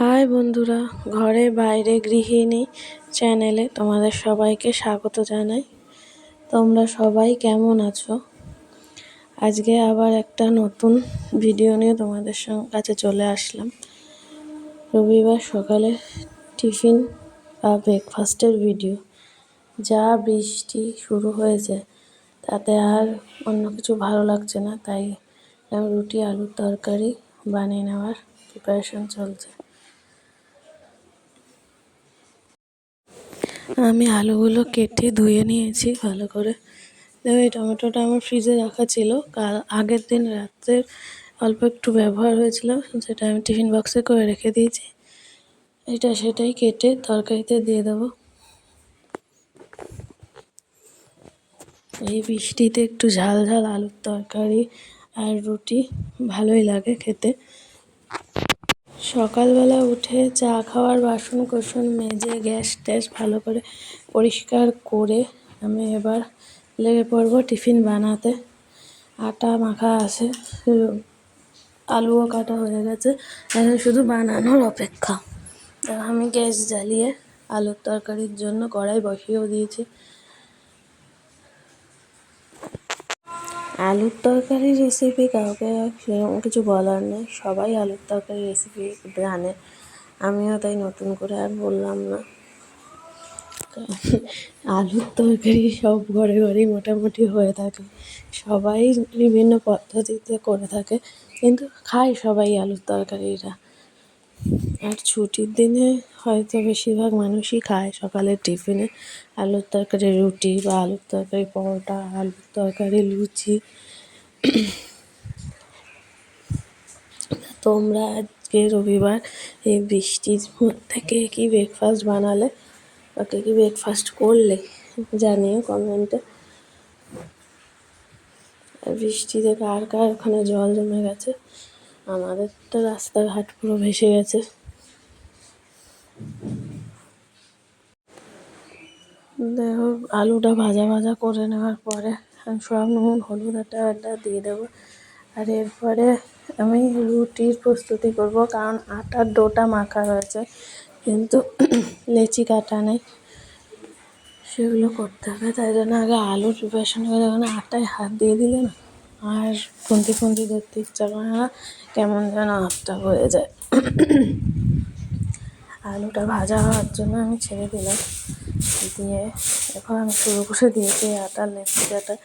High বন্ধুরা, ঘরে বাইরে গৃহিণী চ্যানেলে তোমাদের সবাইকে স্বাগত জানাই। তোমরা সবাই কেমন আছো? আজকে আবার একটা নতুন ভিডিও নিয়ে তোমাদের কাছে চলে আসলাম। রবিবার সকালে টিফিন বা ব্রেকফাস্টের ভিডিও। যা বৃষ্টি শুরু হয়েছে তাতে আর অন্য কিছু ভালো লাগছে না, তাই রুটি আলুর তরকারি বানিয়ে নেওয়ার প্রিপারেশন চলছে। আমি আলুগুলো কেটে ধুয়ে নিয়েছি ভালো করে। দেখো, এই টমেটোটা আমার ফ্রিজে রাখা ছিল, আগের দিন রাত্রে অল্প একটু ব্যবহার হয়েছিল, যেটা আমি টিফিন বক্সে করে রেখে দিয়েছি। সেটাই কেটে তরকারিতে দিয়ে দেবো। এই বৃষ্টিতে একটু ঝাল ঝাল আলুর তরকারি আর রুটি ভালোই লাগে খেতে। সকালবেলা উঠে চা খাওয়ার বাসন কোসন মেজে গ্যাস ট্যাস ভালো করে পরিষ্কার করে আমি এবার লেগে পড়বো টিফিন বানাতে। আটা মাখা আছে, আলুও কাটা হয়ে গেছে, এখন শুধু বানানোর অপেক্ষা। আমি গ্যাস জ্বালিয়ে আলুর তরকারির জন্য কড়াই বসিয়েও দিয়েছি। আলুর তরকারির রেসিপি কাউকে সেরকম কিছু বলার নেই, সবাই আলুর তরকারির রেসিপি জানে, আমিও তাই নতুন করে আর বললাম না। আলুর তরকারি সব ঘরে ঘরেই মোটামুটি হয়ে থাকে, সবাই বিভিন্ন পদ্ধতিতে করে থাকে, কিন্তু খায় সবাই আলুর তরকারিটা। আর ছুটির দিনে হয়তো বেশিরভাগ মানুষই খায় সকালের টিফিনে আলুর তরকারি রুটি বা আলুর তরকারি পরোটা, আলুর তরকারি লুচি। তোমরা আজকে রবিবার এই বৃষ্টির মধ্যে কে কী ব্রেকফাস্ট বানালে বা কে কী ব্রেকফাস্ট করলে জানিও কমেন্টে। আর বৃষ্টিতে কার কার ওখানে জল জমে গেছে, আমাদের তো রাস্তাঘাট পুরো ভেসে গেছে। দেখো, আলুটা ভাজা ভাজা করে নেওয়ার পরে সব নুন হলুদ আটা দিয়ে দেবো। আর এরপরে আমি রুটির প্রস্তুতি করব, কারণ আটার ডোটা মাখা রয়েছে কিন্তু লেচি কাটা নেই, সেগুলো করতে হবে। তাই জন্য আগে আলুর প্রিপারেশন করে দেবো, না আটায় হাত দিয়ে দিলে না আর খুন্তি ধরতে ইচ্ছা করে না, কেমন যেন হাতটা হয়ে যায়। আলুটা ভাজা হওয়ার জন্য আমি ছেড়ে দিলাম, দিয়ে এখন আমি শুরু করে দিয়েছি আটার লেচি কাটা।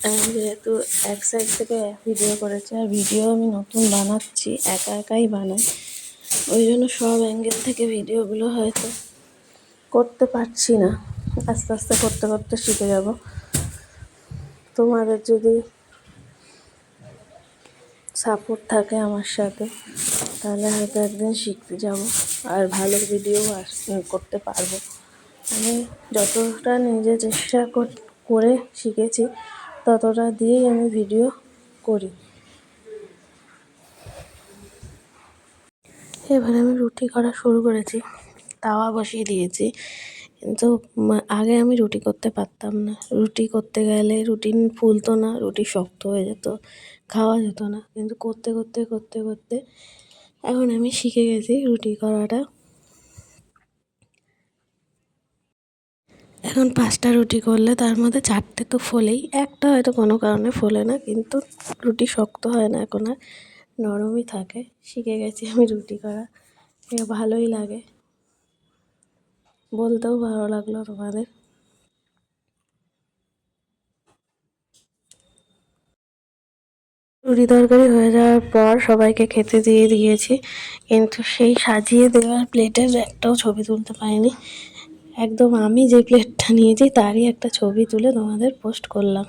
আমি যেহেতু এক সাইড থেকে ভিডিও করেছি আর ভিডিও আমি নতুন বানাচ্ছি, একাই বানাই, ওই জন্য সব অ্যাঙ্গেল থেকে ভিডিওগুলো হয়তো করতে পারছি না, আস্তে আস্তে করতে করতে শিখে যাব। তোমাদের যদি সাপোর্ট থাকে আমার সাথে, তাহলে হয়তো একদিন শিখতে যাব আর ভালো ভিডিও করতে পারবো। আমি যতটা নিজে চেষ্টা করে শিখেছি ততটা দিয়েই আমি ভিডিও করি। এবারে আমি রুটি করা শুরু করেছি, তাওয়া বসিয়ে দিয়েছি, কিন্তু আগে আমি রুটি করতে পারতাম না। রুটি করতে গেলে রুটি ফুলতো না, রুটি শক্ত হয়ে যেত, খাওয়া যেত না। কিন্তু করতে করতে করতে করতে এখন আমি শিখে গেছি রুটি করাটা। এখন 5টা রুটি করলে তার মধ্যে 4টে তো ফোলেই, একটা হয়তো কোনো কারণে ফোলে না, কিন্তু রুটি শক্ত হয় না, এখন আর নরমই থাকে। শিখে গেছি আমি রুটি করা, ভালোই লাগে, বলতেও ভালো লাগলো তোমাদের। রুটি তরকারি হয়ে যাওয়ার পর সবাইকে খেতে দিয়ে দিয়েছি, কিন্তু সেই সাজিয়ে দেওয়ার প্লেটের একটাও ছবি তুলতে পারিনি। একদম আমি যে প্লেটটা নিয়েছি তারই একটা ছবি তুলে তোমাদের পোস্ট করলাম।